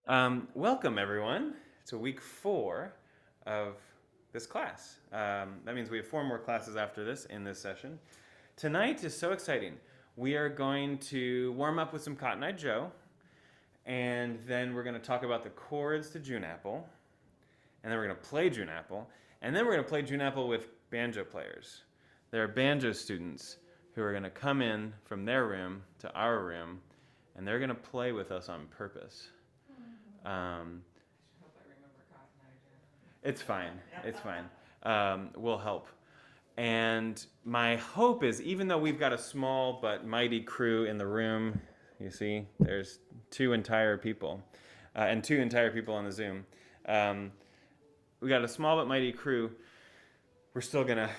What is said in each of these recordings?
Welcome, everyone, to week 4 of this class. That means we have 4 more classes after this in this session. Tonight is so exciting. We are going to warm up with some Cotton Eye Joe, and then we're going to talk about the chords to June Apple, and then we're going to play June Apple, and then we're going to play June Apple with banjo players. There are banjo students who are going to come in from their room to our room, and they're going to play with us on purpose. It's fine. It's fine. We'll help. And my hope is, even though we've got a small but mighty crew in the room, you see, there's 2 entire people, and 2 entire people on the Zoom. We got a small but mighty crew. We're still gonna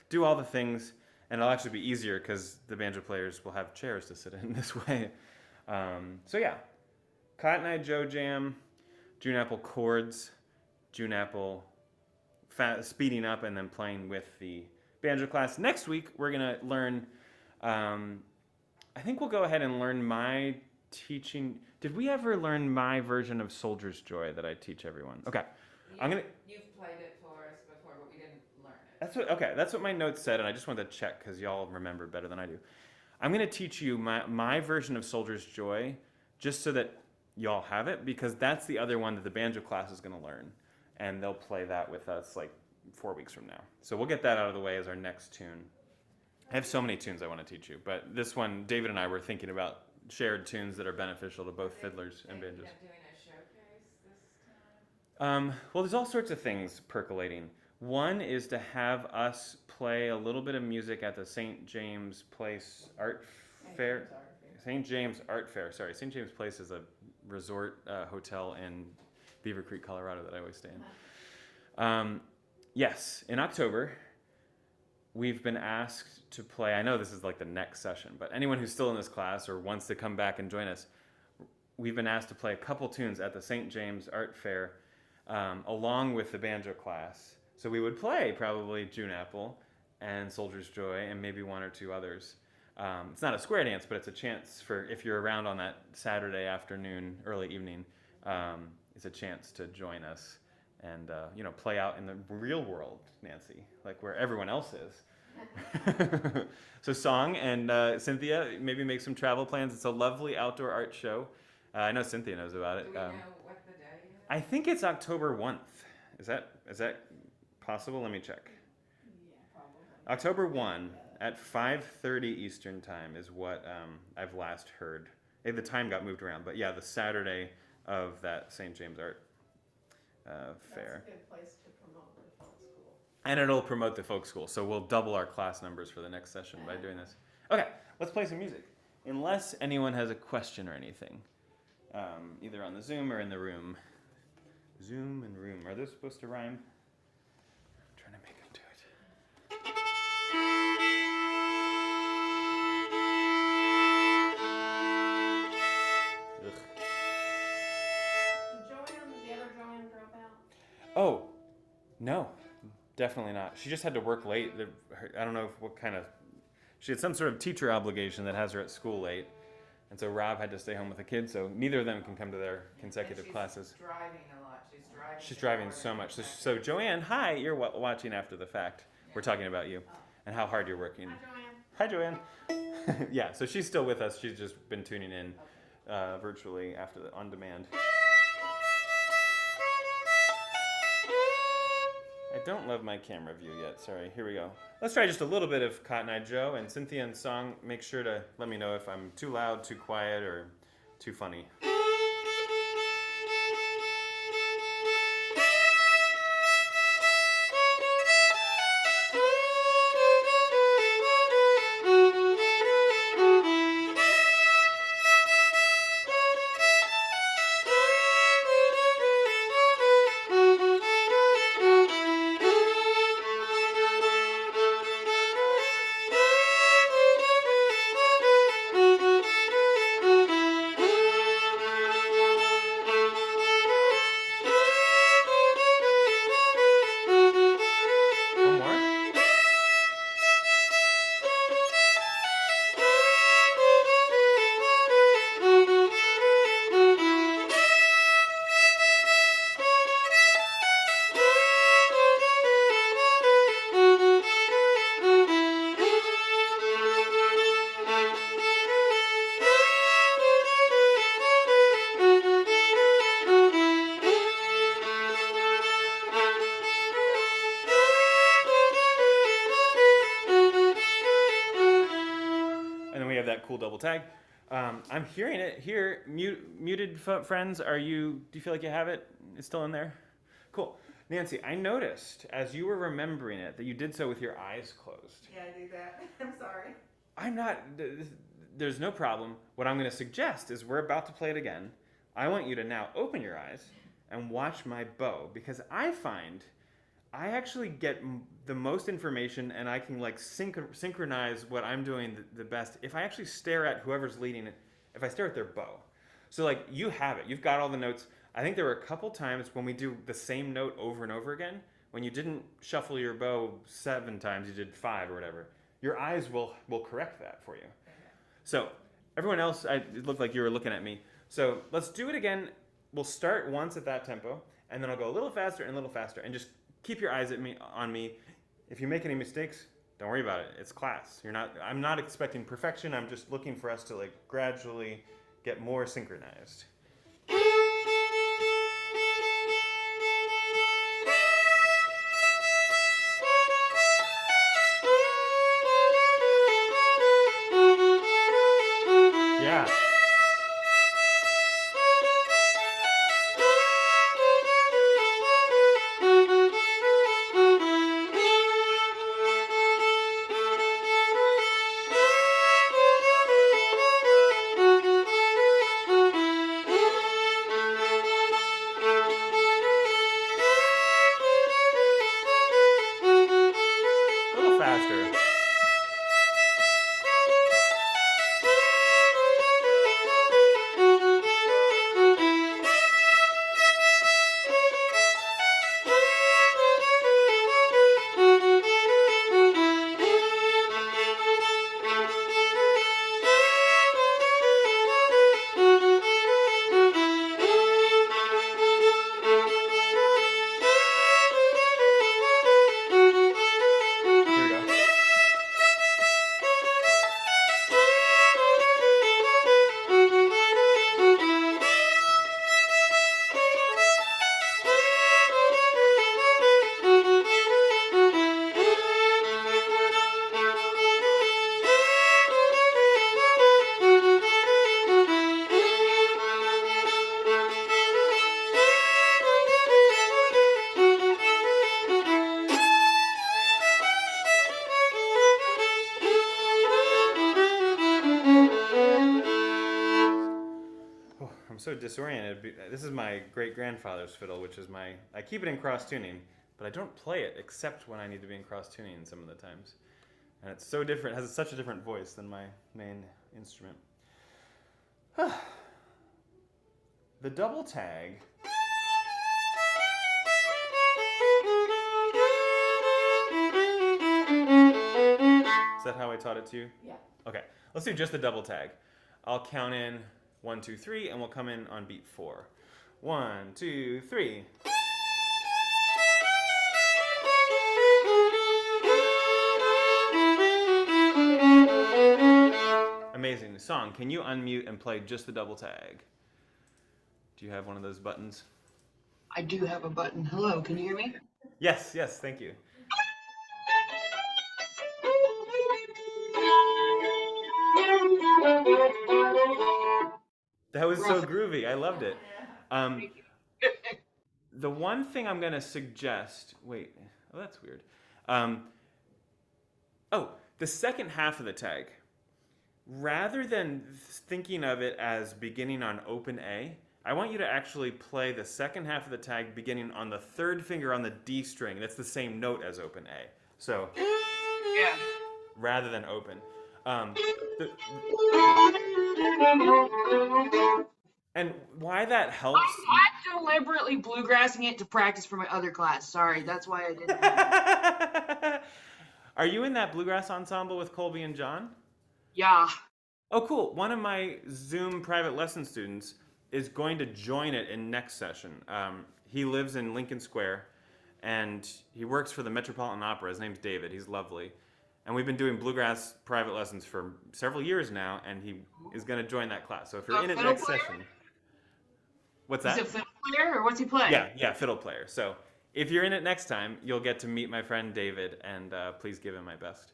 do all the things, and it'll actually be easier because the banjo players will have chairs to sit in this way. So yeah, Cotton Eye Joe Jam, June Apple chords, June Apple speeding up and then playing with the banjo class. Next week, we're going to learn, I think we'll go ahead and learn my teaching. Did we ever learn my version of Soldier's Joy that I teach everyone? Okay. You've played it for us before, but we didn't learn it. That's what my notes said, and I just wanted to check because y'all remember better than I do. I'm going to teach you my version of Soldier's Joy just so that y'all have it, because that's the other one that the banjo class is going to learn, and they'll play that with us like 4 weeks from now. So we'll get that out of the way as our next tune. I have so many tunes I want to teach you, but this one, David and I were thinking about shared tunes that are beneficial to both fiddlers and banjos. Doing a showcase this time? Well, there's all sorts of things percolating. One is to have us play a little bit of music at the St. James Place Art Fair. St. James Art Fair. Sorry, St. James Place is a resort hotel in Beaver Creek, Colorado that I always stay in. Yes, in October, we've been asked to play. I know this is like the next session, but anyone who's still in this class or wants to come back and join us, we've been asked to play a couple tunes at the St. James Art Fair along with the banjo class. So we would play probably June Apple and Soldier's Joy and maybe 1 or 2 others. It's not a square dance, but it's a chance for, if you're around on that Saturday afternoon, early evening, it's a chance to join us and play out in the real world, Nancy, like where everyone else is. So Song and Cynthia, maybe make some travel plans. It's a lovely outdoor art show. I know Cynthia knows about it. Do we know what the day is? I think it's October 1st. Is that possible? Let me check. Yeah, probably. October 1 at 5:30 Eastern time is what I've last heard. The time got moved around, but yeah, the Saturday of that St. James Art Fair. That's a good place to promote the folk school. And it'll promote the folk school, so we'll double our class numbers for the next session by doing this. Okay, let's play some music. Unless anyone has a question or anything, either on the Zoom or in the room. Zoom and room, are those supposed to rhyme? I'm trying to make them do it. Ugh. Did the other Joanne drop out? Oh, no, definitely not. She just had to work late. I don't know what kind of. She had some sort of teacher obligation that has her at school late. And so Rob had to stay home with the kids, so neither of them can come to their consecutive classes. She's driving a lot. She's driving so much. So Joanne, hi, you're watching after the fact. Yeah. We're talking about you and how hard you're working. Hi, Joanne. Hi, Joanne. Yeah, so she's still with us. She's just been tuning in virtually on demand. I don't love my camera view yet. Sorry. Here we go. Let's try just a little bit of Cotton Eye Joe, and Cynthia and Song, make sure to let me know if I'm too loud, too quiet, or too funny. tag. I'm hearing it here. Muted friends, do you feel like you have it? It's still in there? Cool. Nancy, I noticed as you were remembering it that you did so with your eyes closed. Yeah, I do that. I'm sorry. I'm not, there's no problem. What I'm going to suggest is we're about to play it again. I want you to now open your eyes and watch my bow, because I find I actually get the most information, and I can like synchronize what I'm doing the best if I actually stare at whoever's leading it, if I stare at their bow. So like you have it, you've got all the notes. I think there were a couple times when we do the same note over and over again, when you didn't shuffle your bow 7 times, you did 5 or whatever. Your eyes will correct that for you. Okay. So everyone else, it looked like you were looking at me. So let's do it again. We'll start once at that tempo, and then I'll go a little faster and a little faster, and just keep your eyes on me. If you make any mistakes, don't worry about it. It's class. I'm not expecting perfection. I'm just looking for us to like gradually get more synchronized. Yeah. A little faster. Here we go. Oh, I'm so disoriented. This is my great-grandfather's fiddle, which is I keep it in cross tuning, but I don't play it except when I need to be in cross tuning some of the times. And it's so different, it has such a different voice than my main instrument. The double tag. Is that how I taught it to you? Yeah. Okay, let's do just the double tag. I'll count in 1, 2, 3, and we'll come in on beat 4. 1, 2, 3. Amazing song. Can you unmute and play just the double tag? Do you have one of those buttons? I do have a button. Hello, can you hear me? Yes, thank you. That was so groovy. I loved it. The one thing I'm going to suggest... Wait. Oh, that's weird. The second half of the tag. Rather than thinking of it as beginning on open A, I want you to actually play the second half of the tag beginning on the 3rd finger on the D string. That's the same note as open A. So, Yeah. rather than open. And why that helps... I'm deliberately bluegrassing it to practice for my other class. Sorry, that's why I didn't. Are you in that bluegrass ensemble with Colby and John? Yeah. Oh, cool. One of my Zoom private lesson students is going to join it in next session. He lives in Lincoln Square, and he works for the Metropolitan Opera. His name's David. He's lovely. And we've been doing bluegrass private lessons for several years now, and he is going to join that class. So if you're in it next session... What's that? Is it fiddle player, or what's he playing? Yeah, fiddle player. So if you're in it next time, you'll get to meet my friend David, and please give him my best.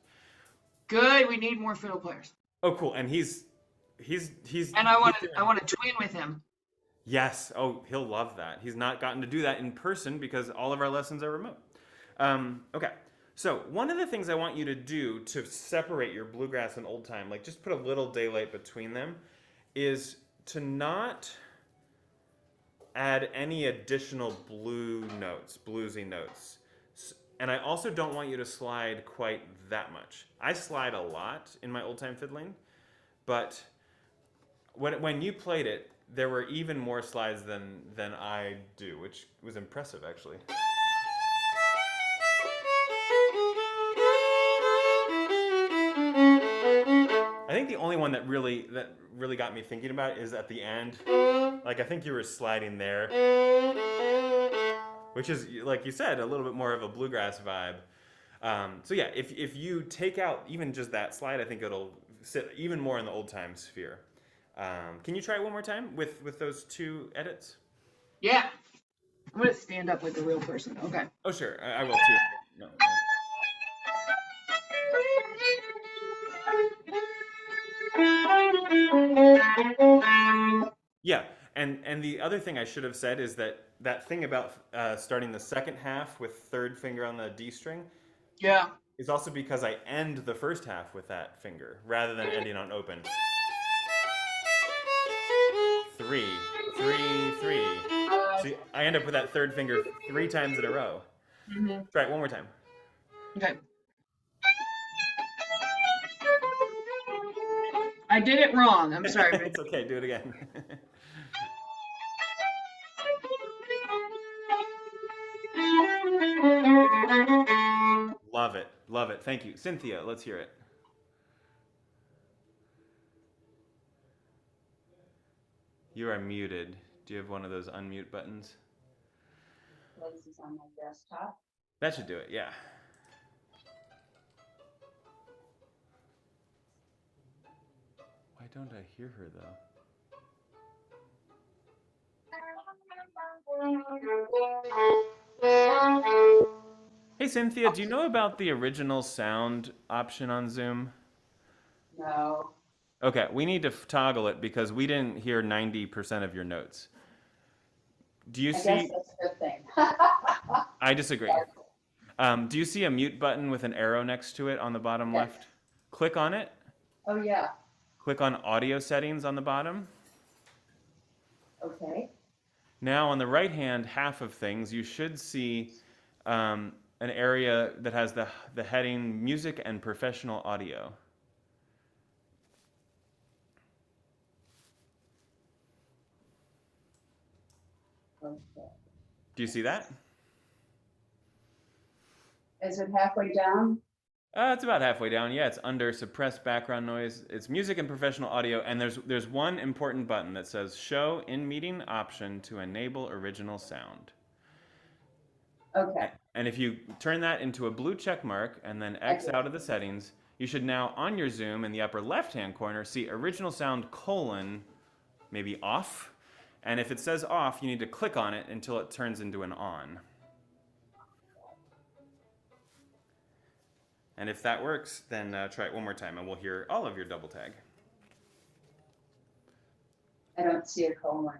Good, we need more fiddle players. Oh, cool. And he's And I want he's to I doing. want to twin with him. Yes. Oh, he'll love that. He's not gotten to do that in person because all of our lessons are remote. Okay. So one of the things I want you to do to separate your bluegrass and old time, like just put a little daylight between them, is to not add any additional bluesy notes. And I also don't want you to slide quite that much. I slide a lot in my old time fiddling, but when you played it, there were even more slides than I do, which was impressive actually. I think the only one that really got me thinking about it is at the end. Like I think you were sliding there, which is like you said, a little bit more of a bluegrass vibe. So yeah, if you take out even just that slide, I think it'll sit even more in the old time sphere. Can you try it one more time with those two edits? Yeah. I'm gonna stand up like a real person. Okay. Oh sure, I will too. No. Yeah, and the other thing I should have said is that thing about starting the second half with third finger on the D string Yeah. is also because I end the first half with that finger rather than ending on open. Three, three, three. See, I end up with that third finger 3 times in a row. Try it one more time. Okay. I did it wrong. I'm sorry. It's okay, do it again. Love it, love it. Thank you. Cynthia, let's hear it. You are muted. Do you have one of those unmute buttons? Places on my desktop. That should do it, yeah. Why don't I hear her though? Hey Cynthia, do you know about the original sound option on Zoom? No. Okay, we need to toggle it because we didn't hear 90% of your notes. Do you I see? guess that's a good thing. I disagree. Do you see a mute button with an arrow next to it on the bottom Yes. left? Click on it. Oh, yeah. Click on audio settings on the bottom. Okay. Now on the right hand half of things, you should see an area that has the heading music and professional audio. Okay. Do you see that? Is it halfway down? It's about halfway down. Yeah, it's under suppressed background noise. It's music and professional audio, and there's one important button that says show in meeting option to enable original sound. Okay. And if you turn that into a blue check mark and then X out of the settings, you should now on your Zoom in the upper left hand corner see original sound colon maybe off. And if it says off, you need to click on it until it turns into an on. And if that works, then try it one more time and we'll hear all of your double tag. I don't see a colon.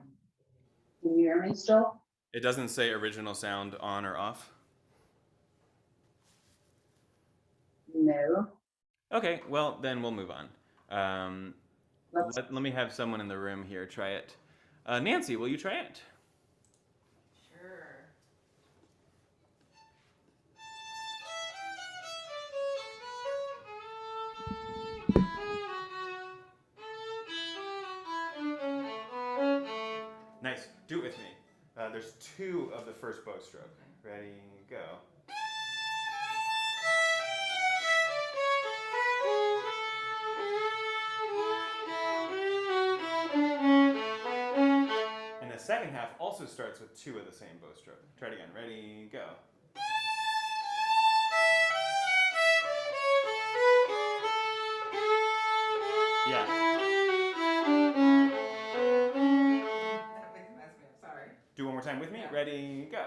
Can you hear me still? It doesn't say original sound on or off? No. Okay, well, then we'll move on. Let's Let me have someone in the room here try it. Nancy, will you try it? Sure. Nice. Do it with me. There's 2 of the first bow stroke. Ready, go. And the second half also starts with 2 of the same bow stroke. Try it again. Ready, go. Yeah. That makes me, I'm sorry. Do one more time with me. Yeah. Ready, go.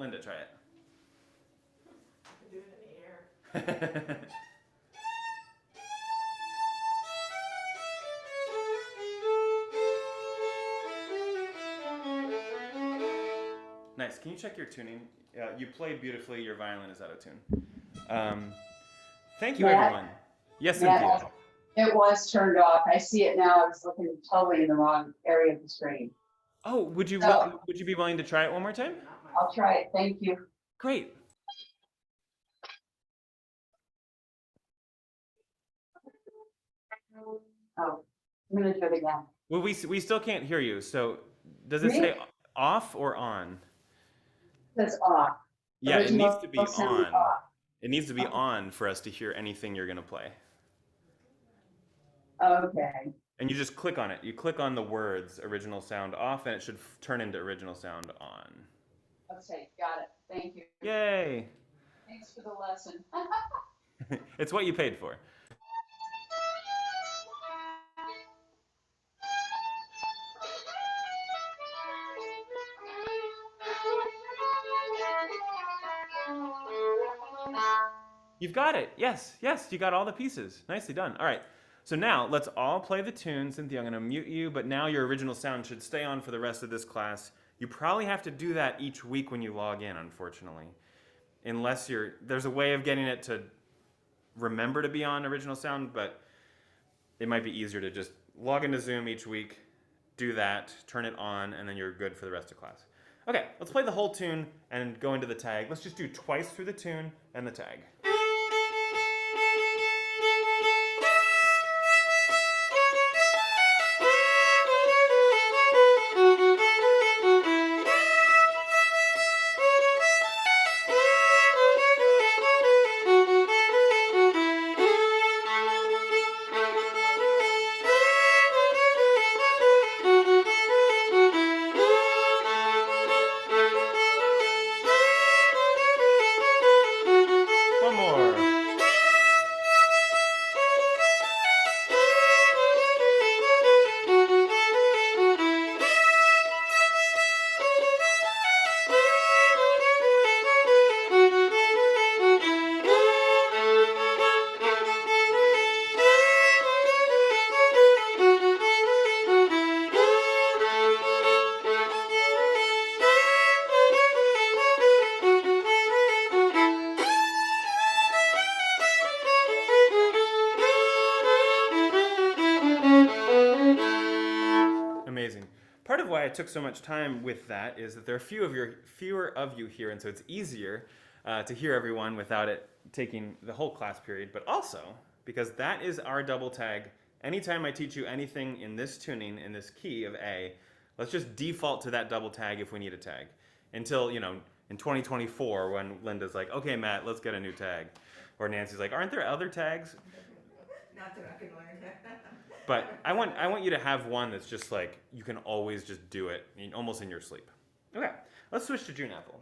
Linda, try it. I can do it in the air. Nice. Can you check your tuning? You played beautifully. Your violin is out of tune. Thank you, Matt? everyone. Yes, Matt, Cynthia. it was turned off. I see it now. I was looking totally in the wrong area of the screen. Oh, would you So- be willing to try it one more time? I'll try it. Thank you. Great. Oh, I'm gonna do it again. Well, we still can't hear you. So, does it Me? say off or on? That's off. Yeah, it needs to be Original sound on. off. It needs to be Okay. on for us to hear anything you're gonna play. Okay. And you just click on it. You click on the words original sound off, and it should turn into original sound on. Okay, got it. Thank you. Yay! Thanks for the lesson. It's what you paid for. You've got it. Yes, yes, you got all the pieces. Nicely done. All right. So now let's all play the tune. Cynthia, I'm going to mute you, but now your original sound should stay on for the rest of this class. You probably have to do that each week when you log in, unfortunately. Unless there's a way of getting it to remember to be on original sound, but it might be easier to just log into Zoom each week, do that, turn it on, and then you're good for the rest of class. Okay, let's play the whole tune and go into the tag. Let's just do twice through the tune and the tag. One more. Amazing. Part of why I took so much time with that is that there are fewer of you here, and so it's easier to hear everyone without it taking the whole class period. But also because that is our double tag. Anytime I teach you anything in this tuning, in this key of A, let's just default to that double tag if we need a tag. Until, in 2024 when Linda's like, okay, Matt, let's get a new tag. Or Nancy's like, aren't there other tags? Not that I can learn yet. But I want you to have one that's just like, you can always just do it, almost in your sleep. Okay, let's switch to June Apple.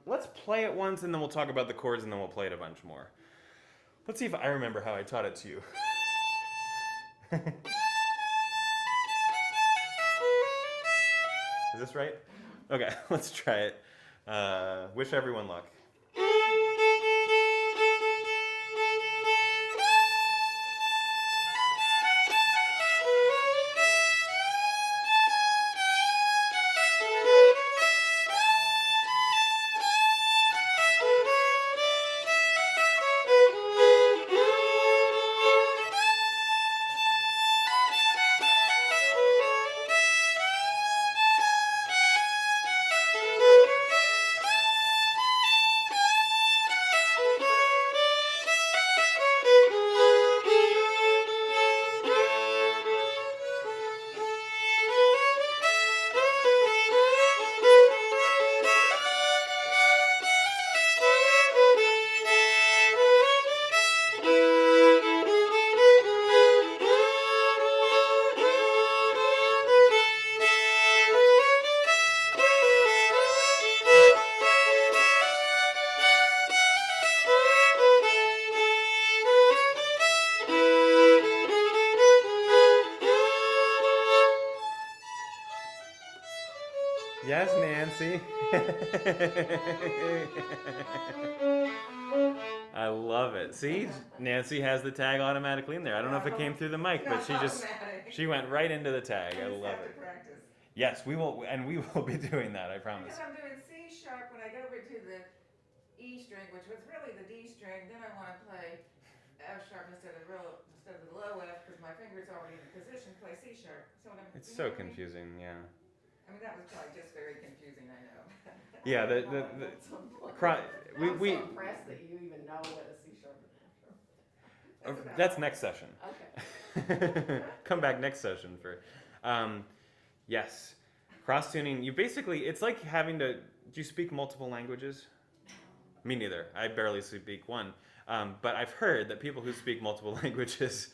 Let's play it once and then we'll talk about the chords and then we'll play it a bunch more. Let's see if I remember how I taught it to you. Is this right? Okay, let's try it. Wish everyone luck. Yes, Nancy. I love it. See, Nancy has the tag automatically in there. I don't know if it came through the mic, but she went right into the tag. I love have to it. practice. Yes, we will, and we will be doing that. I promise. Because I'm doing C sharp when I get over to the E string, which was really the D string. Then I want to play F sharp instead of the low F because my finger's already in position to play C sharp. So what I'm, It's you so know what I mean? confusing. Yeah. I mean, that was probably just very confusing, I know. Yeah. The I'm so impressed that you even know what a C sharp and F sharp. that's next session. Okay. Come back next session for, yes, cross tuning. You basically, it's like having to. Do you speak multiple languages? Me neither. I barely speak one. But I've heard that people who speak multiple languages,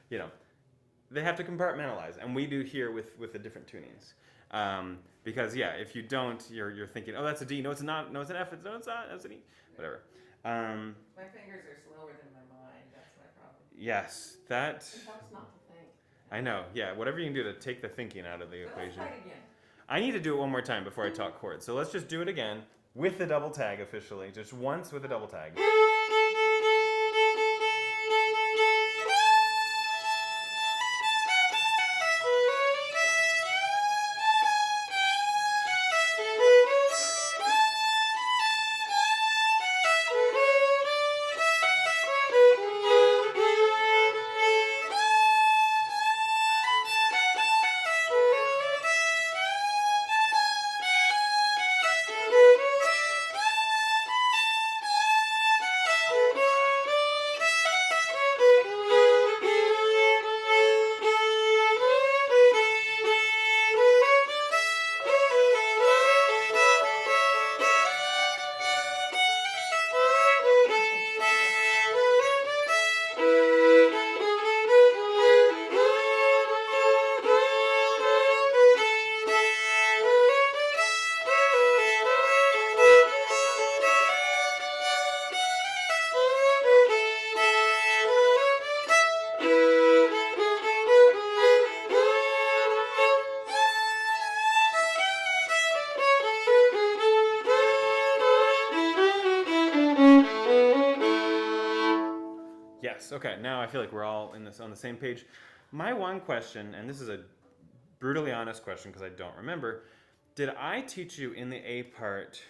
they have to compartmentalize, and we do here with the different tunings. Because if you don't, you're thinking, oh, that's a D. No, it's not. No, it's an F. No, it's not. That's an E. Whatever. My fingers are slower than my mind. That's my problem. Yes, that. It helps not to think. I know. Yeah, whatever you can do to take the thinking out of the But equation. let's try it again. I need to do it one more time before I talk chords. So let's just do it again with the double tag officially, just once with the double tag. Yes, okay, now I feel like we're all on the same page. My one question, and this is a brutally honest question because I don't remember, did I teach you in the A part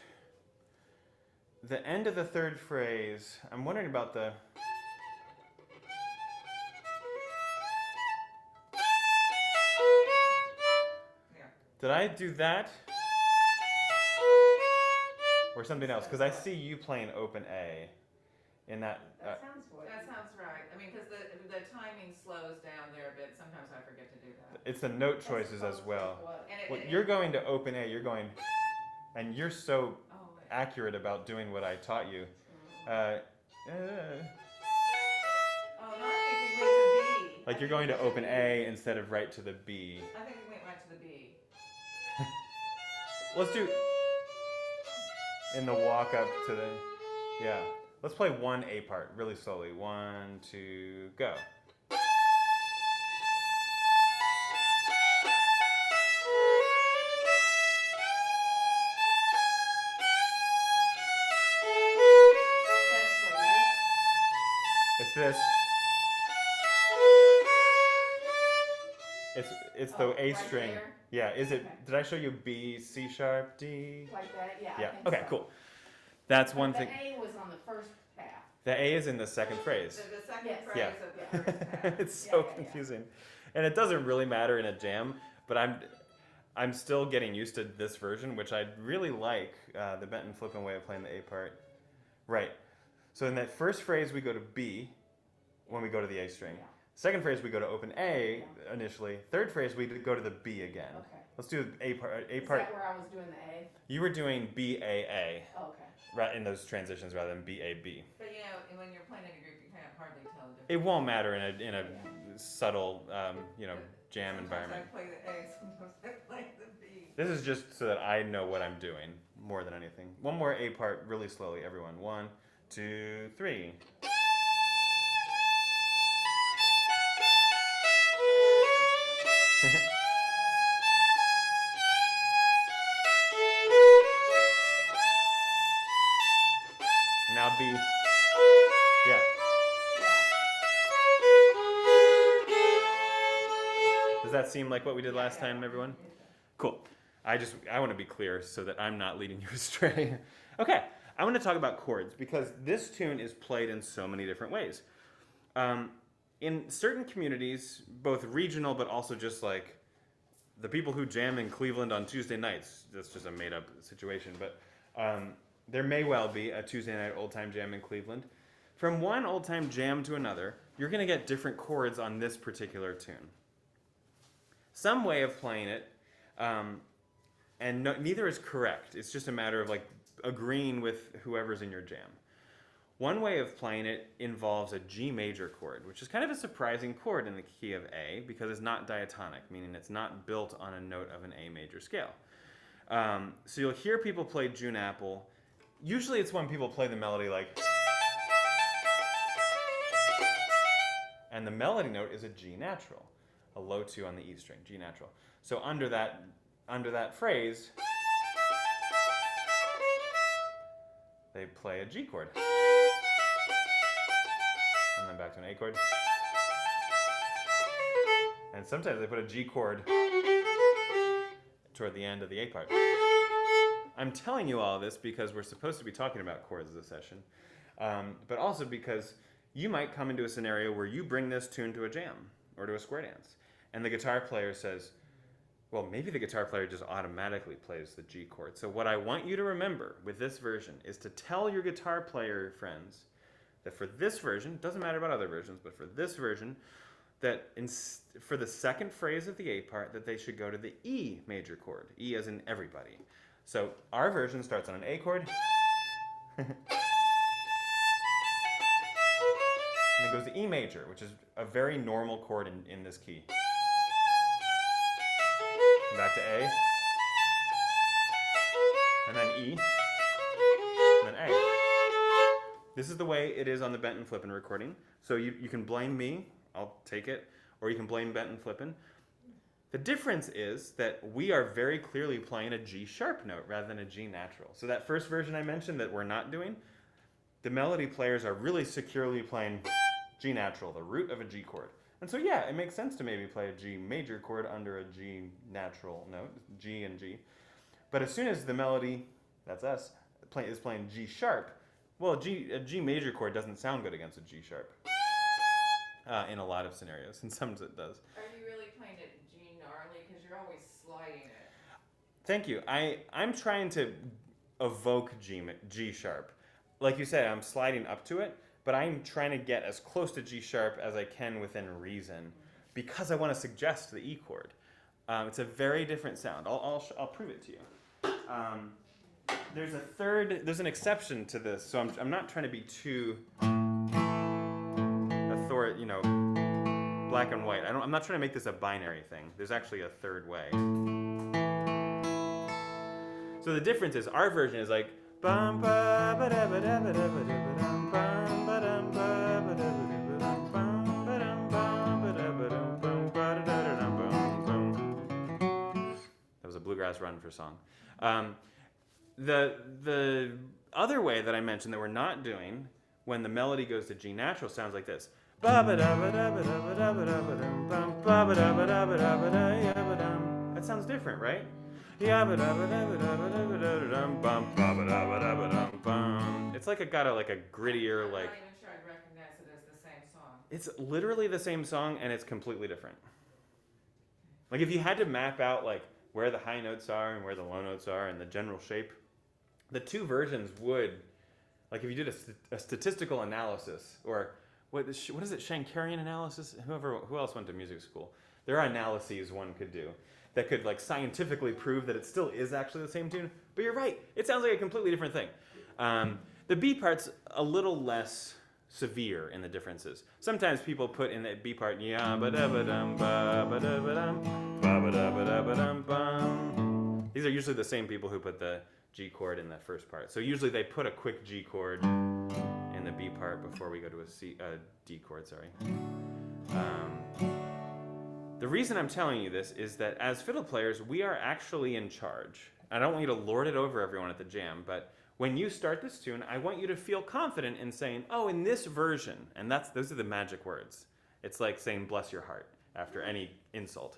the end of the third phrase? I'm wondering about the. Yeah. Did I do that? Or something else? Because I see you playing open A in that. That sounds what. That sounds right. I mean, because the timing slows down there a bit. Sometimes I forget to do that. It's the note choices as well. And You're going to open A, you're going. And you're so Oh, wait. accurate about doing what I taught you. Oh, no, I think we went to B. Like you're going to open A instead of right to the B. I think we went right to the B. Let's do in the walk up to the. Yeah. Let's play one A part really slowly. 1, 2, go. That's what you. It's this. It's the A right string. there? Yeah. Is it? Okay. Did I show you B, C sharp, D? Like that? Yeah. I Yeah. think Okay. so. Cool. That's But one the thing. A was on the first half. The A is in the second phrase. The second Yes. phrase Yeah. of the first half. It's Yeah, so yeah, yeah. confusing, and it doesn't really matter in a jam. But I'm still getting used to this version, which I really like. The bent and flipping way of playing the A part. Right. So in that first phrase we go to B when we go to the A string. Yeah. Second phrase we go to open A initially. Third phrase we go to the B again. Okay. Let's do A part. A Is part. that where I was doing the A? You were doing B A A Oh, okay. right in those transitions rather than B A B. But when you're playing in a group, you can't hardly tell the difference. It won't matter in a subtle jam Sometimes environment. I play the A, sometimes I play the B. This is just so that I know what I'm doing more than anything. One more A part really slowly, everyone. 1, 2, 3. I'll be, yeah. Does that seem like what we did last time, everyone? Cool. I want to be clear so that I'm not leading you astray. Okay, I want to talk about chords because this tune is played in so many different ways. In certain communities, both regional but also just like the people who jam in Cleveland on Tuesday nights, that's just a made up situation, but there may well be a Tuesday night old time jam in Cleveland. From one old time jam to another, you're going to get different chords on this particular tune. Some way of playing it, and neither is correct. It's just a matter of like agreeing with whoever's in your jam. One way of playing it involves a G major chord, which is kind of a surprising chord in the key of A because it's not diatonic, meaning it's not built on a note of an A major scale. So you'll hear people play June Apple. Usually it's when people play the melody like, and the melody note is a G natural, a low 2 on the E string, G natural. So under that phrase, they play a G chord. And then back to an A chord. And sometimes they put a G chord toward the end of the A part. I'm telling you all of this because we're supposed to be talking about chords this session, but also because you might come into a scenario where you bring this tune to a jam or to a square dance, and the guitar player says, well, maybe the guitar player just automatically plays the G chord. So what I want you to remember with this version is to tell your guitar player friends that for this version, doesn't matter about other versions, but for this version, that for the second phrase of the A part, that they should go to the E major chord, E as in everybody. So our version starts on an A chord, and then goes to E major, which is a very normal chord in this key. Back to A, and then E, and then A. This is the way it is on the Benton Flippin recording. So you can blame me, I'll take it, or you can blame Benton Flippin. The difference is that we are very clearly playing a G sharp note rather than a G natural. So that first version I mentioned that we're not doing, the melody players are really securely playing G natural, the root of a G chord. And so yeah, it makes sense to maybe play a G major chord under a G natural note, G and G. But as soon as the melody, that's us, is playing G sharp, well, a G major chord doesn't sound good against a G sharp in a lot of scenarios, and sometimes it does. Are you really playing it G gnarly? Because you're always sliding it. Thank you. I'm trying to evoke G sharp. Like you said, I'm sliding up to it, but I'm trying to get as close to G sharp as I can within reason because I want to suggest the E chord. It's a very different sound. I'll prove it to you. There's an exception to this, so I'm not trying to be too black and white. I'm not trying to make this a binary thing. There's actually a third way. So the difference is our version is like bum ba ba da ba da ba da ba da ba dum bum ba dum ba ba da ba da ba dum bum ba dum ba da ba dum bum ba da da da dum bum bum. That was a bluegrass run for song. The other way that I mentioned that we're not doing when the melody goes to G natural sounds like this. Ba ba da ba da ba da ba da ba da ba dum bum ba ba da ba da ba da ba da ya ba dum. That sounds different, right? Ya ba da ba da ba da ba da ba da dum bum ba ba da ba da ba dum bum. It's like a grittier I'm like. not even sure I'd recognize it as the same song. It's literally the same song and it's completely different. Like if you had to map out like where the high notes are and where the low notes are and the general shape, the two versions would, like if you did a statistical analysis or what is it, Shankarian analysis? Who else went to music school? There are analyses one could do that could like scientifically prove that it still is actually the same tune. But you're right, it sounds like a completely different thing. The B part's a little less severe in the differences. Sometimes people put in that B part, ya ba da ba dum ba ba da ba dum ba ba da ba da ba dum bum. These are usually the same people who put the G chord in that first part. So usually they put a quick G chord in the B part before we go to a D chord, sorry. The reason I'm telling you this is that as fiddle players, we are actually in charge. I don't want you to lord it over everyone at the jam, but When you start this tune, I want you to feel confident in saying, oh, in this version, and those are the magic words. It's like saying bless your heart after any insult.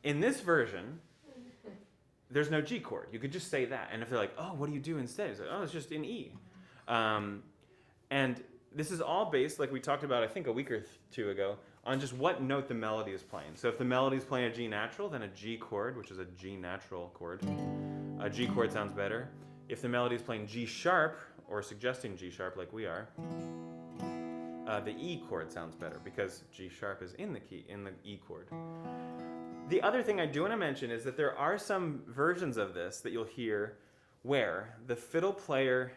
In this version, there's no G chord. You could just say that. And if they're like, oh, what do you do instead? It's like, oh, it's just in E. And this is all based, like we talked about, I think a week or two ago, on just what note the melody is playing. So if the melody is playing a G natural, then a G chord, which is a G natural chord, a G chord sounds better. If the melody is playing G sharp, or suggesting G sharp like we are, the E chord sounds better because G sharp is in the key, in the E chord. The other thing I do want to mention is that there are some versions of this that you'll hear where the fiddle player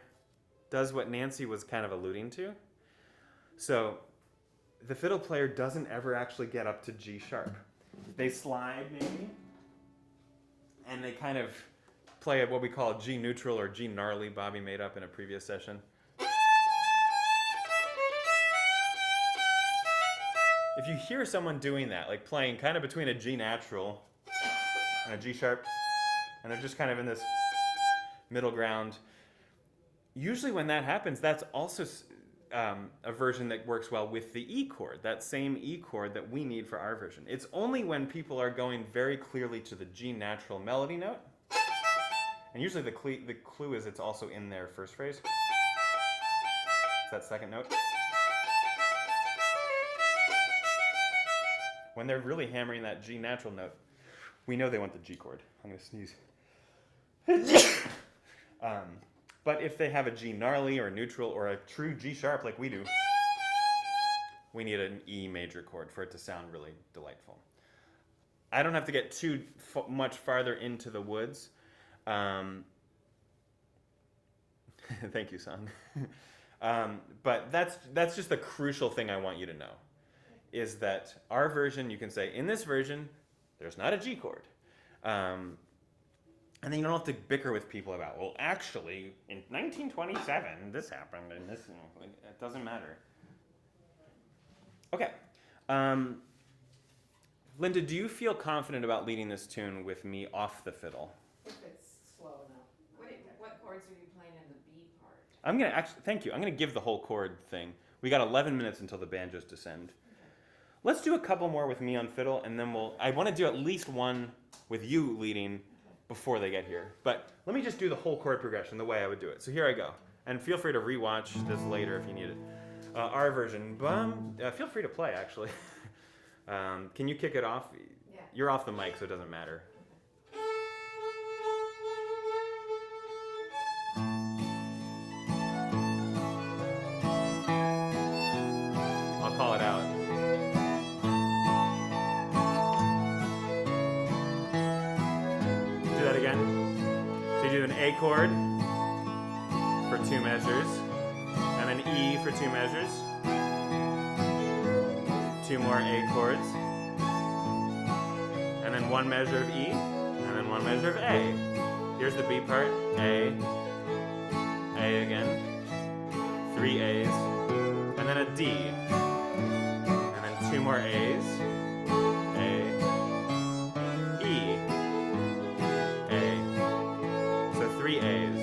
does what Nancy was kind of alluding to. So the fiddle player doesn't ever actually get up to G sharp. They slide maybe, and they kind of play what we call G neutral or G gnarly. Bobby made up in a previous session. If you hear someone doing that, like playing kind of between a G natural and a G sharp, and they're just kind of in this middle ground, usually when that happens, that's also a version that works well with the E chord, that same E chord that we need for our version. It's only when people are going very clearly to the G natural melody note, and usually the clue is it's also in their first phrase. It's that second note. When they're really hammering that G natural note, we know they want the G chord. I'm going to sneeze. But if they have a G gnarly or neutral or a true G sharp like we do, we need an E major chord for it to sound really delightful. I don't have to get too much farther into the woods. Thank you, son. But that's just the crucial thing I want you to know, is that our version, you can say, in this version, there's not a G chord. And then you don't have to bicker with people about, well, actually, in 1927, this happened, and this, it doesn't matter. Okay. Linda, do you feel confident about leading this tune with me off the fiddle? If it's slow enough. What chords are you playing in the B part? I'm going to actually, thank you, I'm going to give the whole chord thing. We got 11 minutes until the banjos descend. Let's do a couple more with me on fiddle, and then I want to do at least one with you leading before they get here. But let me just do the whole chord progression the way I would do it. So here I go. And feel free to rewatch this later if you need it. Our version, feel free to play, actually. Can you kick it off? Yeah. You're off the mic, so it doesn't matter. I'll call it out. Do that again. So you do an A chord for 2 measures, and then E for 2 measures. 2 more A chords, and then 1 measure of E, and then 1 measure of A. Here's the B part, A again, 3 A's, and then a D, and then 2 more A's, A, E, A, so 3 A's.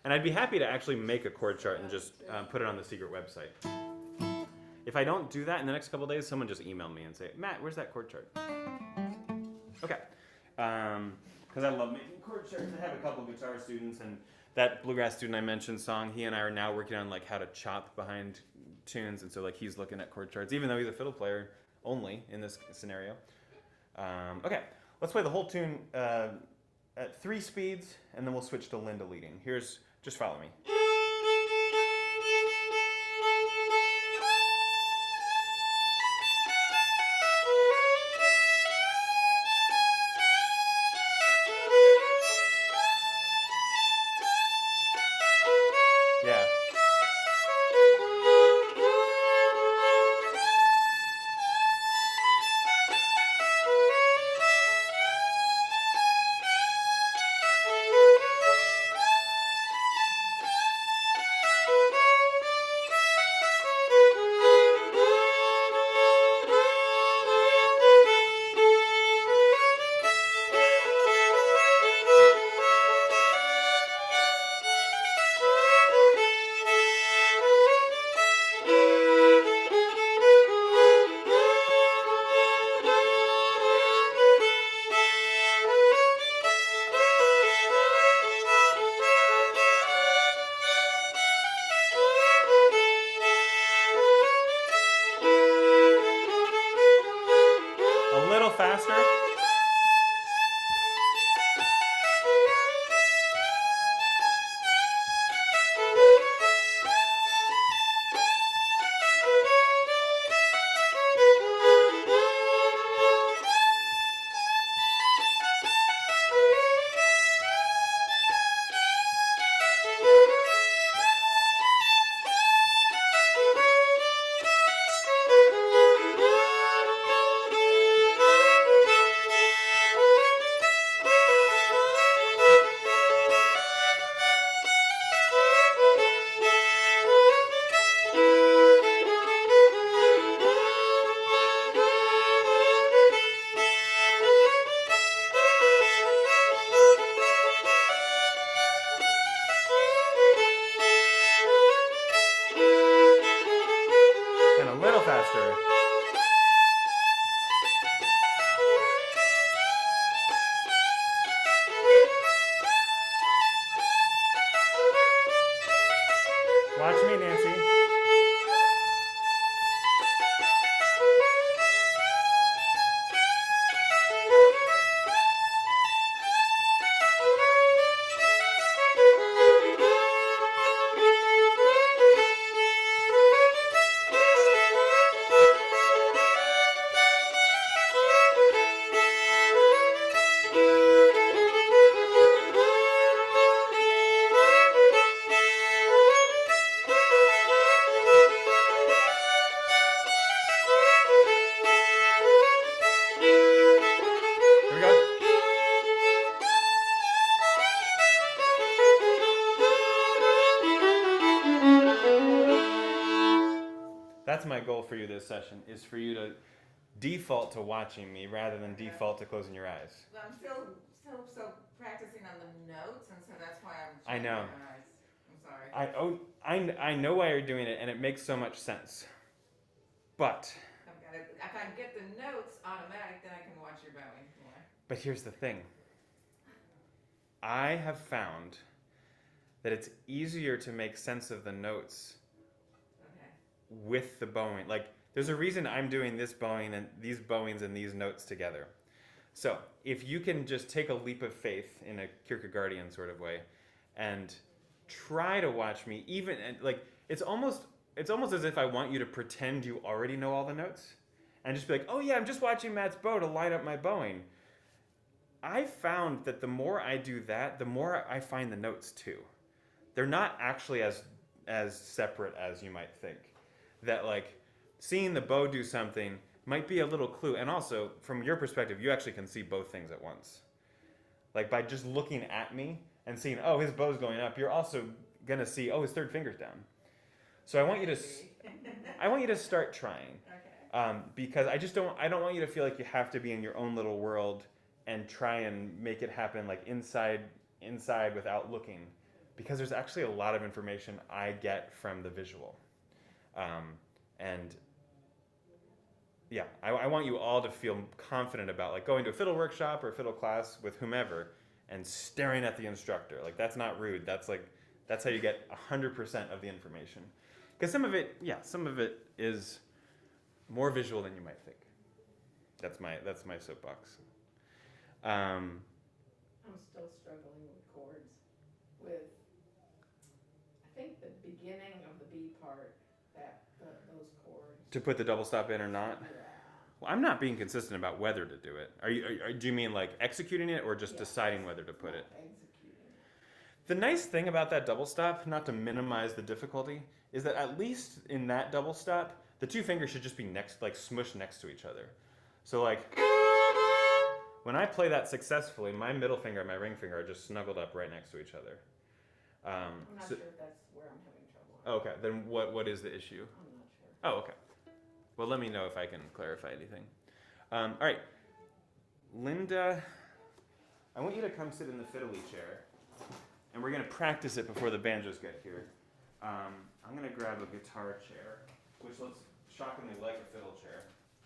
And I'd be happy to actually make a chord chart and just put it on the secret website. If I don't do that in the next couple of days, someone just email me and say, Matt, where's that chord chart? Okay. Because I love making chord charts. I have a couple guitar students, and that bluegrass student I mentioned, Song, he and I are now working on like how to chop behind tunes, and so like he's looking at chord charts, even though he's a fiddle player only in this scenario. Okay, let's play the whole tune at 3 speeds, and then we'll switch to Linda leading. Just follow me. Yeah. Watch me, Nancy. Here we go. That's my goal for you this session, is for you to default to watching me rather than default to closing your eyes. Well, I'm still practicing on the notes, and so that's why I'm. I know. closing my eyes. I'm sorry. I know why you're doing it, and it makes so much sense. But If I get the notes automatic, then I can watch your bowing more. But here's the thing. I have found that it's easier to make sense of the notes Okay. with the bowing. Like, there's a reason I'm doing this bowing and these bowings and these notes together. So, if you can just take a leap of faith in a Kierkegaardian sort of way and try to watch me, even like it's almost as if I want you to pretend you already know all the notes and just be like, oh yeah, I'm just watching Matt's bow to light up my bowing. I found that the more I do that, the more I find the notes too. They're not actually as separate as you might think. That like seeing the bow do something might be a little clue, and also from your perspective, you actually can see both things at once. Like by just looking at me and seeing, oh, his bow's going up, you're also gonna see, oh, his third finger's down. So I want you to start trying, Okay. because I don't want you to feel like you have to be in your own little world and try and make it happen like inside without looking, because there's actually a lot of information I get from the visual, and yeah, I want you all to feel confident about like going to a fiddle workshop or a fiddle class with whomever and staring at the instructor. Like that's not rude. That's how you get 100% of the information. Because some of it is more visual than you might think. That's my soapbox. I'm still struggling with chords. With, I think the beginning of the B part, those chords. To put the double stop in or not? Yeah. Well, I'm not being consistent about whether to do it. Do you mean like executing it or just deciding whether to put it? Executing it. The nice thing about that double stop, not to minimize the difficulty, is that at least in that double stop, the two fingers should just be smushed next to each other. So like, when I play that successfully, my middle finger and my ring finger are just snuggled up right next to each other. I'm not sure if that's where I'm having trouble. Okay, then what is the issue? I'm not sure. Oh, okay. Well, let me know if I can clarify anything. All right, Linda, I want you to come sit in the fiddly chair, and we're gonna practice it before the banjos get here. I'm gonna grab a guitar chair, which looks shockingly like a fiddle chair.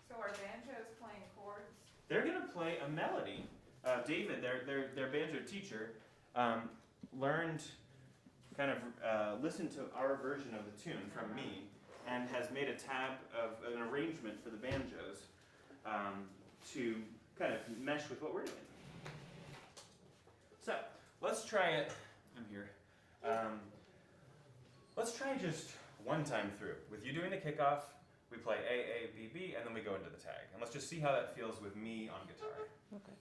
So are banjos playing chords? They're gonna play a melody. David, their banjo teacher, learned, kind of listened to our version of the tune from me, and has made a tab of an arrangement for the banjos to kind of mesh with what we're doing. So let's try it. I'm here. Let's try just one time through. With you doing the kickoff, we play A, A, B, B, and then we go into the tag. And let's just see how that feels with me on guitar. Okay.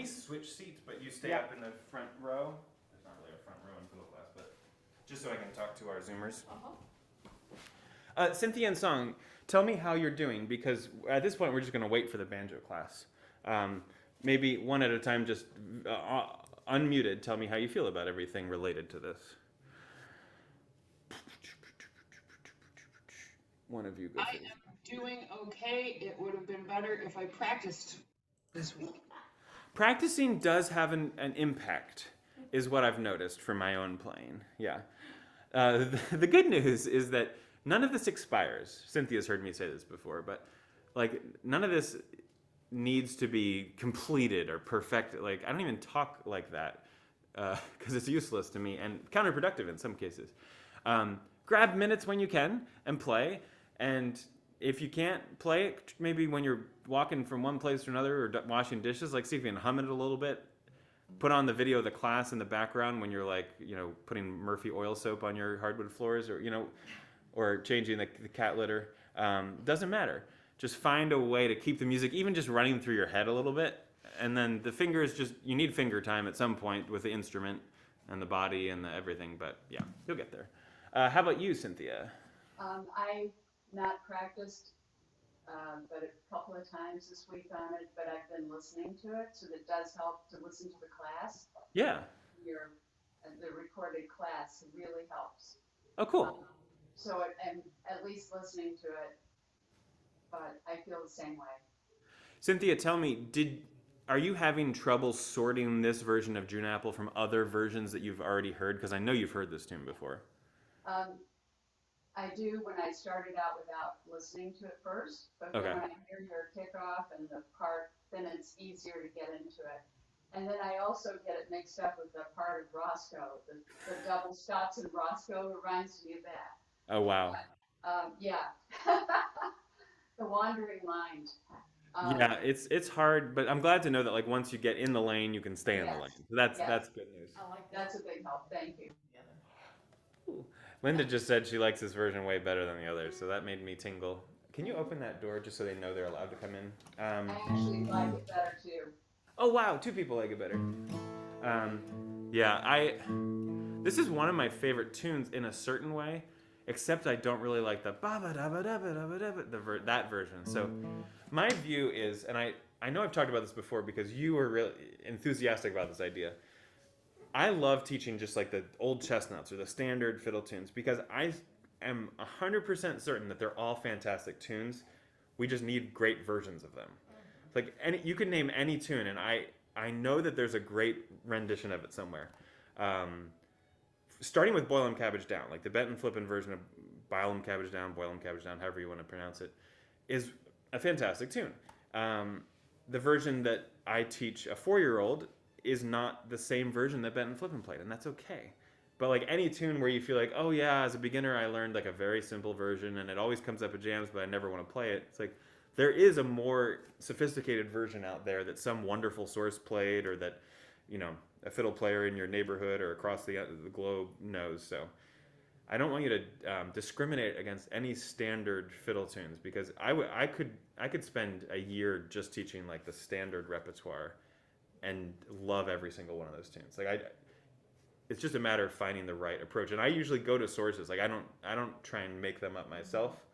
we switch seats, but you stay Yeah. up in the front row? There's not really a front row in fiddle class, but just so I can talk to our Zoomers. Cynthia and Song, tell me how you're doing, because at this point we're just going to wait for the banjo class. Maybe one at a time, just unmuted, tell me how you feel about everything related to this. One of you go I first. am doing okay. It would have been better if I practiced this week. Practicing does have an impact, is what I've noticed from my own playing. Yeah. The good news is that none of this expires. Cynthia's heard me say this before, but like none of this needs to be completed or perfected. Like I don't even talk like that because it's useless to me and counterproductive in some cases. Grab minutes when you can and play. And if you can't play it, maybe when you're walking from one place to another or washing dishes, like see if you can hum it a little bit. Put on the video of the class in the background when you're like, putting Murphy oil soap on your hardwood floors or changing the cat litter. Doesn't matter. Just find a way to keep the music even just running through your head a little bit. And then the fingers you need finger time at some point with the instrument and the body and everything. But yeah, you'll get there. How about you, Cynthia? I've not practiced, but a couple of times this week on it, but I've been listening to it, so it does help to listen to the class. Yeah. The recorded class really helps. Oh, cool. So I'm at least listening to it, but I feel the same way. Cynthia, tell me, are you having trouble sorting this version of June Apple from other versions that you've already heard? Because I know you've heard this tune before. I do when I started out without listening to it first, but then when I hear your kickoff and the part, then it's easier to get into it. And then I also get it mixed up with the part of Roscoe. The double stops in Roscoe reminds me of that. Oh, wow. Yeah. The wandering mind. Yeah, it's hard, but I'm glad to know that like once you get in the lane, you can stay in the lane. So that's good news. I like that. That's a big help. Thank you. Ooh. Linda just said she likes this version way better than the others, so that made me tingle. Can you open that door just so they know they're allowed to come in? I actually like it better too. Oh wow, 2 people like it better. Yeah, this is one of my favorite tunes in a certain way, except I don't really like the that version. So my view is, and I know I've talked about this before because you were really enthusiastic about this idea. I love teaching just like the old chestnuts or the standard fiddle tunes because I am 100% certain that they're all fantastic tunes. We just need great versions of them. Like you can name any tune, and I know that there's a great rendition of it somewhere. Starting with Boil 'em Cabbage Down, like the Benton Flippin version of Boil 'em Cabbage Down, however you want to pronounce it, is a fantastic tune. The version that I teach a 4-year-old is not the same version that Benton Flippin played, and that's okay. But like any tune where you feel like, oh yeah, as a beginner I learned like a very simple version and it always comes up at jams but I never want to play it. It's like there is a more sophisticated version out there that some wonderful source played or that, a fiddle player in your neighborhood or across the globe knows. So I don't want you to discriminate against any standard fiddle tunes because I could spend a year just teaching like the standard repertoire and love every single one of those tunes. Like it's just a matter of finding the right approach. And I usually go to sources. Like I don't try and make them up myself.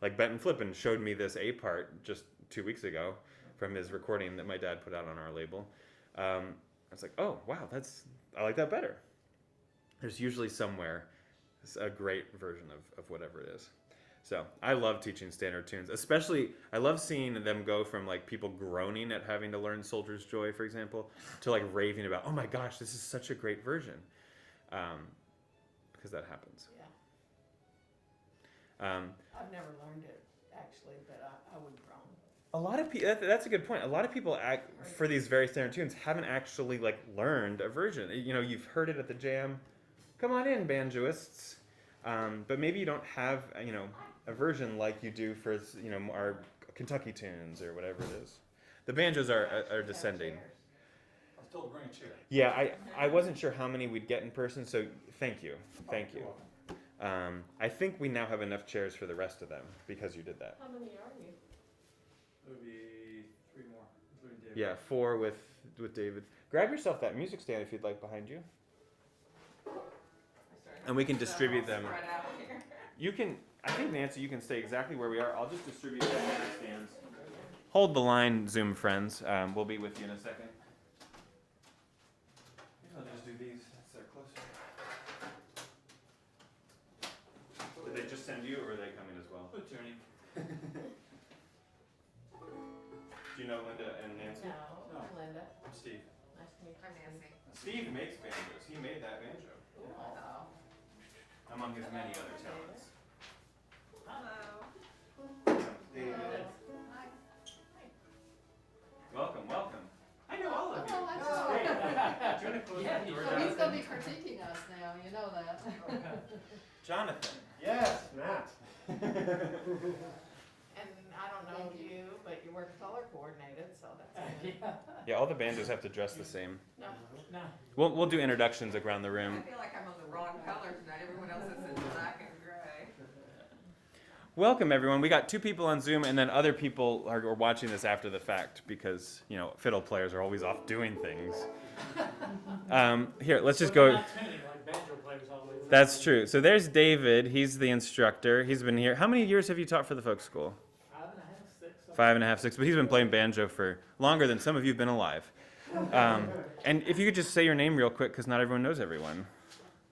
Like Benton Flippin showed me this A part just 2 weeks ago from his recording that my dad put out on our label. I was like, oh wow, I like that better. There's usually somewhere a great version of whatever it is. So I love teaching standard tunes, especially I love seeing them go from like people groaning at having to learn Soldier's Joy, for example, to like raving about, oh my gosh, this is such a great version, because that happens. Yeah. I've never learned it actually, but I would groan. A lot of people, that's a good point. A lot of people for these very standard tunes haven't actually like learned a version. You've heard it at the jam. Come on in, banjoists. But maybe you don't have, a version like you do for, our Kentucky tunes or whatever it is. The banjos are descending. I was told to bring a chair. Yeah, I wasn't sure how many we'd get in person, so thank you. Thank you. I think we now have enough chairs for the rest of them because you did that. How many are you? There would be 3 more, including Yeah, 4 with David. Grab yourself that music stand if you'd like behind you. And we can distribute them. Spread out here. You can, I think, Nancy, you can stay exactly where we are. I'll just distribute the music stands. Hold the line, Zoom friends. We'll be with you in a second. I'll just do these. They're closer. Did they just send you, or are they coming as well? Good journey. Do you know Linda and Nancy? No, I'm Linda. I'm Steve. Nice to meet you. I'm Nancy. Steve makes banjos. He made that banjo, Hello. among his many other talents. Hello. David. Hi. Welcome, welcome. I know all of you. Oh, I This is know. great. Do you want to close that door, So he's gonna be Jonathan? critiquing us now, you know that. Jonathan. Yes, Matt. And I don't know Thank you, but you work color coordinated, so that's good. Yeah, all the banjos have to dress the same. No, no. We'll do introductions around the I room. feel like I'm on the wrong color tonight. Everyone else is in black and gray. Welcome, everyone. We got 2 people on Zoom, and then other people are watching this after the fact because, you know, fiddle players are always off doing things. Here, let's just go. Not tuning like banjo players always. That's true. So there's David. He's the instructor. He's been here. How many years have you taught for the folk school? 5.5, 6. 5.5, 6. But he's been playing banjo for longer than some of you have been alive. And if you could just say your name real quick, because not everyone knows everyone.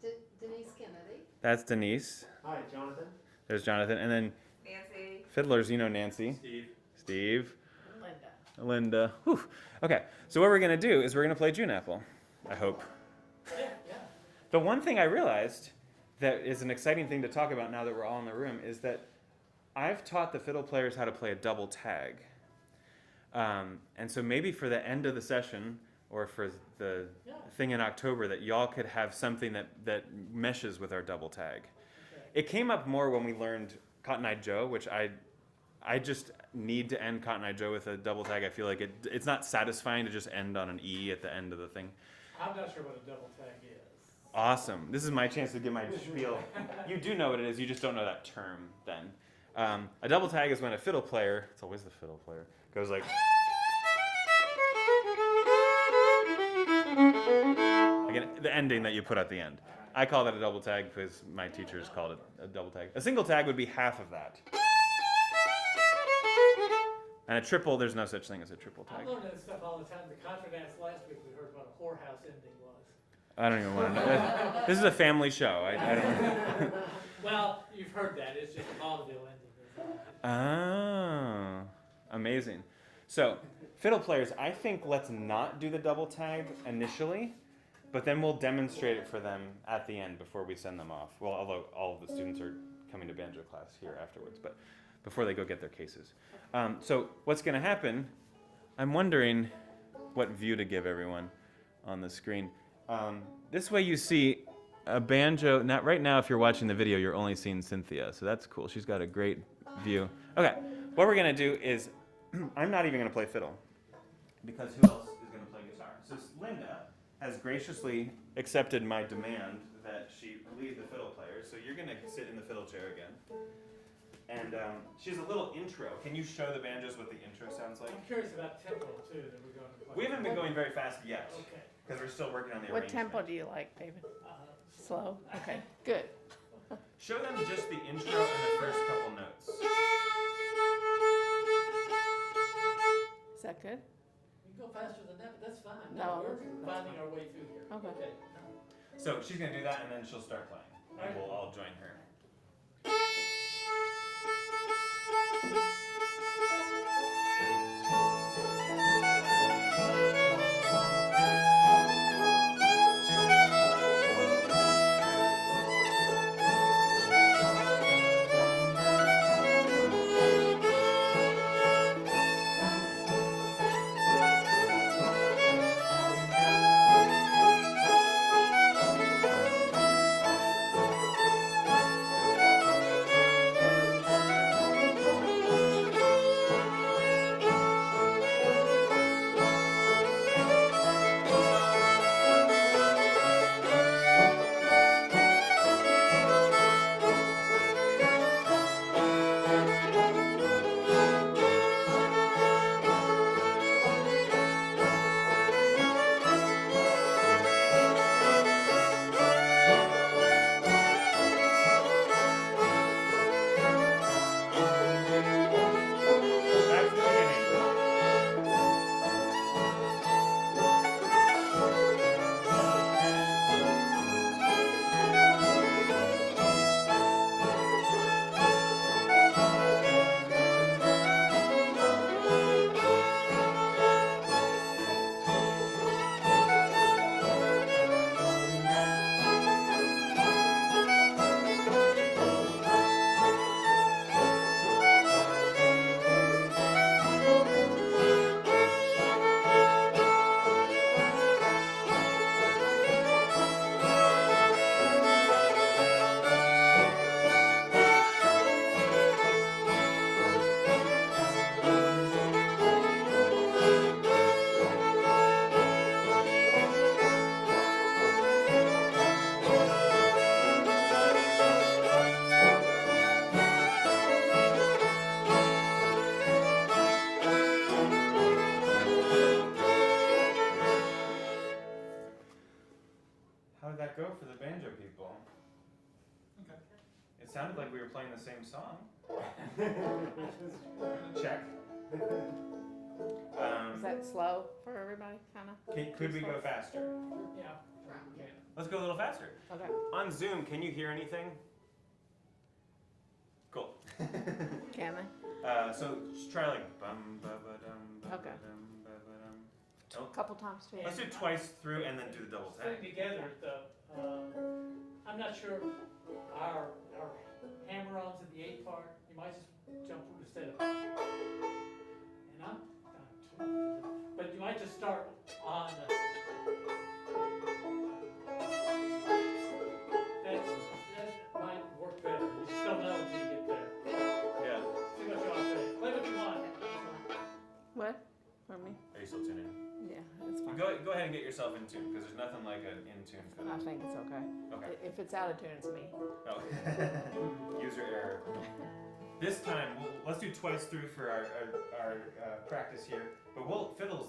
Denise Kennedy. That's Denise. Hi, Jonathan. There's Jonathan. And then Nancy. fiddlers, you know Nancy. Steve. Steve. Linda. Linda. Whew. Okay, so what we're going to do is we're going to play June Apple, I hope. Yeah, yeah. The one thing I realized that is an exciting thing to talk about now that we're all in the room is that I've taught the fiddle players how to play a double tag. And so maybe for the end of the session or for the thing in October that y'all could have something that meshes with our double tag. Okay. It came up more when we learned Cotton Eye Joe, which I just need to end Cotton Eye Joe with a double tag. I feel like it's not satisfying to just end on an E at the end of the thing. I'm not sure what a double tag is. Awesome. This is my chance to give my spiel. You do know what it is, you just don't know that term then. A double tag is when a fiddle player, it's always the fiddle player, goes like... Again, the ending that you put at the end. I call that a double tag because my teachers called it a double tag. A single tag would be half of that. And a triple, there's no such thing as a triple tag. I'm learning this stuff all the time. The contra dance last week, we heard what a whorehouse ending was. I don't even want to know. This is a family show. I don't. Well, you've heard that. It's just a vaudeville ending. Oh, amazing. So, fiddle players, I think let's not do the double tag initially, but then we'll demonstrate it for them at the end before we send them off. Well, although all of the students are coming to banjo class here afterwards, but before they go get their cases. So what's going to happen, I'm wondering what view to give everyone on the screen. This way you see a banjo. Not right now, if you're watching the video, you're only seeing Cynthia, so that's cool. She's got a great view. Okay, what we're going to do is, I'm not even going to play fiddle, because who else is going to play guitar? So Linda has graciously accepted my demand that she lead the fiddle players, so you're going to sit in the fiddle chair again. And she has a little intro. Can you show the banjos what the intro sounds like? I'm curious about tempo, too, that we're going to play. We haven't been going very fast yet, Okay. because we're still working on the What arrangement. tempo do you like, David? Slow. Slow? Okay, good. Show them just the intro and the first couple notes. Is that good? We can go faster than that, but that's fine. No, We're that's finding fine. our way through here. Okay. So she's going to do that, and then she'll start playing. And we'll all join her. How did that go for the banjo people? Okay. It sounded like we were playing the same song. Check. Is that slow for everybody, kinda? Could we go faster? Yeah. Let's go a little faster. Okay. On Zoom, can you hear anything? Cool. Can I? So just try like bum ba ba dum ba Okay. ba dum ba ba dum. Oh, A couple times too. let's do it twice through and then do the double Putting tag. together I'm not sure our hammer-ons in the 8 part, you might just jump instead of, and I'm but you might just start on that might work better. You just don't know until you get there. Yeah. See what you want to say. Play what you want. What? For me? Are you still tuning in? Yeah, it's fine. Go ahead and get yourself in tune because there's nothing like an in tune I fiddle. think it's okay. Okay. If it's out of tune, it's me. Oh. User error. This time, let's do twice through for our practice here. But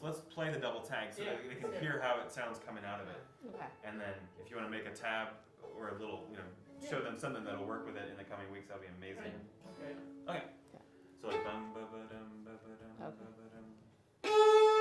let's play the double tag so that they can hear how it sounds coming out of it. Okay. And then if you want to make a tab or a little, show them something that'll work with it in the coming weeks, that'll be amazing. Okay. Okay. So like bum ba ba dum ba ba dum ba Okay. ba dum.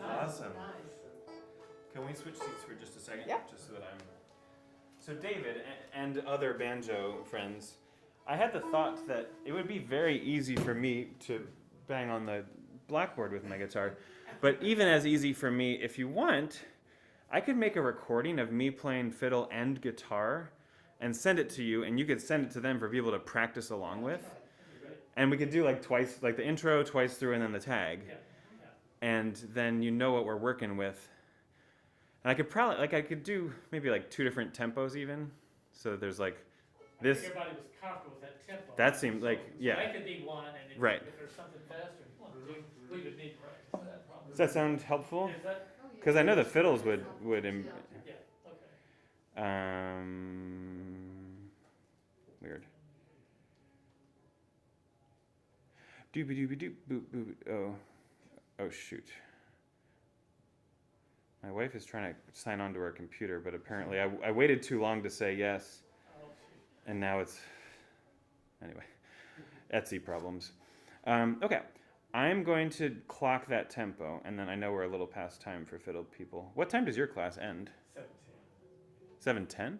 Awesome. Can we switch seats for just a second? Yeah. Just so that I'm. So David and other banjo friends, I had the thought that it would be very easy for me to bang on the blackboard with my guitar, but even as easy for me, if you want, I could make a recording of me playing fiddle and guitar and send it to you, and you could send it to them for people to practice along with. And we could do like twice, like the intro, twice through, and then the tag. Yeah. And then you know what we're working with. And I could probably, I could do maybe like 2 different tempos even. So there's like this. I think everybody was comfortable with that tempo. That seemed like, So yeah. that could be one, and if, Right. if there's something faster, we would need to practice that probably. Does that sound helpful? Is that? Because I know the fiddles would. Yeah, okay. Weird. Doobie doobie doop boop boop. Oh shoot. My wife is trying to sign on to our computer, but apparently I waited too long to say yes, Oh, shoot. and now it's anyway. Etsy problems. Okay, I'm going to clock that tempo, and then I know we're a little past time for fiddle people. What time does your class end? 17. 7:10?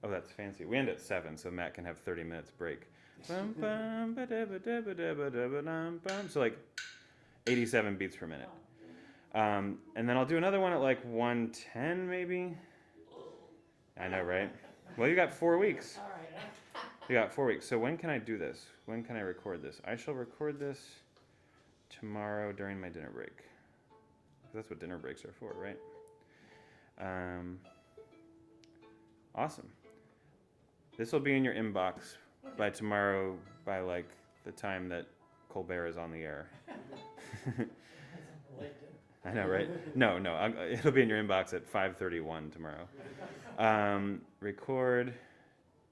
Oh, that's fancy. We end at 7, so Matt can have 30 minutes break. Bum, bum, ba-da-ba-da-ba-da-ba-da-ba-dum, bum. So like 87 beats per minute. And then I'll do another one at like 110 maybe. I know, right? Well, you got 4 weeks. All right. We got 4 weeks. So when can I do this? When can I record this? I shall record this tomorrow during my dinner break. 'Cause that's what dinner breaks are for, right? Awesome. This will be in your inbox by tomorrow, by like the time that Colbert is on the air. I know, right? No, it'll be in your inbox at 5:31 tomorrow. Record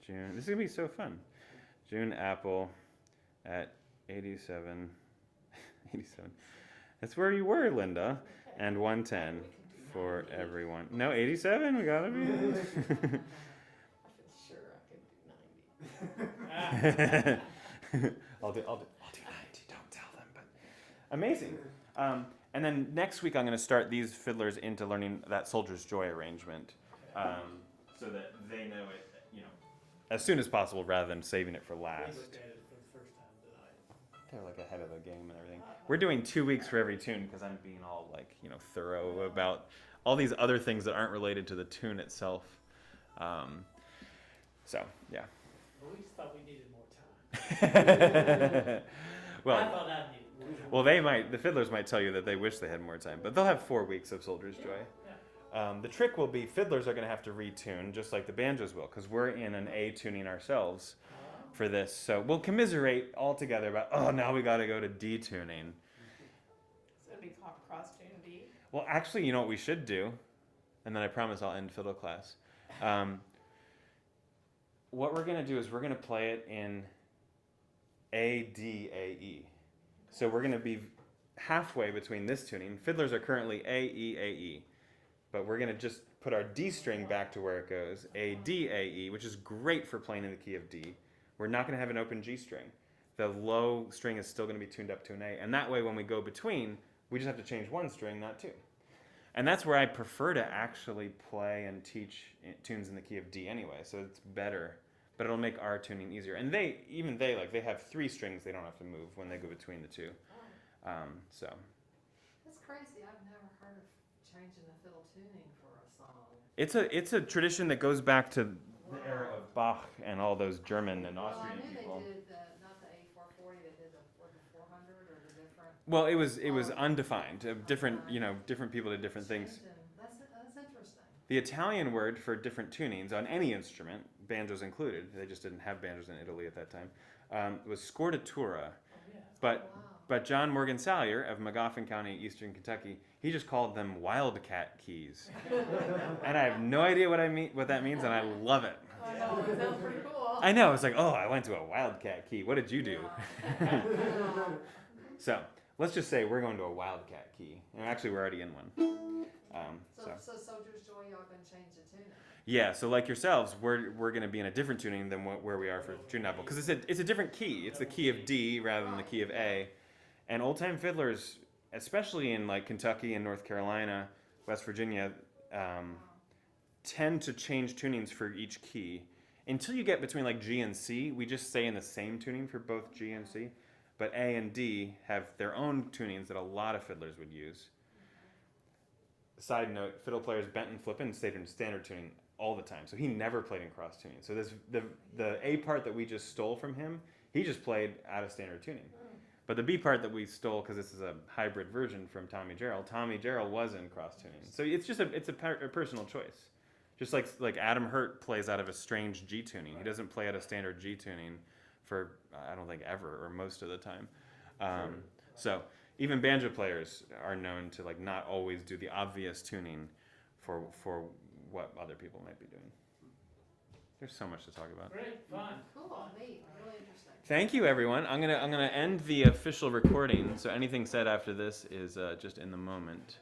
June. This is gonna be so fun. June Apple at 87. 87. That's where you were, Linda. And 110 for everyone. No, 87. We gotta be. I feel sure I could do 90. I'll do 90. Don't tell them, but amazing. And then next week I'm going to start these fiddlers into learning that Soldier's Joy arrangement, so that they know it, as soon as possible rather than saving it for We last. looked at it for the first time tonight. They're like ahead of the game and everything. We're doing 2 weeks for every tune because I'm being all like, thorough about all these other things that aren't related to the tune itself. So, yeah. But we just thought we needed more time. I Well, thought I needed more time. well, the fiddlers might tell you that they wish they had more time, but they'll have 4 weeks of Soldier's Joy. The trick will be fiddlers are going to have to retune just like the banjos will, because we're in an A tuning ourselves for this. So we'll commiserate all together about, now we got to go to D tuning. So it'd be cross tune D. Well, actually, you know what we should do? And then I promise I'll end fiddle class. What we're going to do is we're going to play it in A, D, A, E. So we're going to be halfway between this tuning. Fiddlers are currently A, E, A, E. But we're going to just put our D string back to where it goes, A, D, A, E, which is great for playing in the key of D. We're not going to have an open G string. The low string is still going to be tuned up to an A. And that way, when we go between, we just have to change one string, not two. And that's where I prefer to actually play and teach tunes in the key of D anyway. So it's better. But it'll make our tuning easier. And they have 3 strings they don't have to move when they go between the two. So. That's crazy. I've never heard of changing the fiddle tuning for a song. It's a tradition that goes back to the era of Bach and all those German and Austrian Well, I knew people. they did not the A440, they did the 400 or the different. Well, it was undefined. Different people did different things. Changing. That's interesting. The Italian word for different tunings on any instrument, banjos included, they just didn't have banjos in Italy at that time, was scordatura. But John Morgan Salyer of Magoffin County, Eastern Kentucky, he just called them wildcat keys. And I have no idea what that means, and I love it. I know, it sounds pretty cool. I know, it's like, I went to a wildcat key. What did you do? So let's just say we're going to a wildcat key. And actually, we're already in one. So Soldier's Joy, y'all gonna change the tuning? Yeah, so like yourselves, we're going to be in a different tuning than where we are for June Apple. Because it's a different key. It's the key of D rather than the key of A. And old-time fiddlers, especially in like Kentucky and North Carolina, West Virginia, tend to change tunings for each key. Until you get between like G and C, we just stay in the same tuning for both G and C. But A and D have their own tunings that a lot of fiddlers would use. Side note, fiddle players Benton Flippin stayed in standard tuning all the time. So he never played in cross tuning. So the A part that we just stole from him, he just played out of standard tuning. But the B part that we stole, because this is a hybrid version from Tommy Jarrell was in cross tuning. So it's just a personal choice. Just like Adam Hurt plays out of a strange G tuning. He doesn't play out of standard G tuning for, I don't think, ever or most of the time. So even banjo players are known to like not always do the obvious tuning for what other people might be doing. There's so much to talk about. Great, fun. Cool, neat, really interesting. Thank you, everyone. I'm gonna end the official recording. So anything said after this is just in the moment.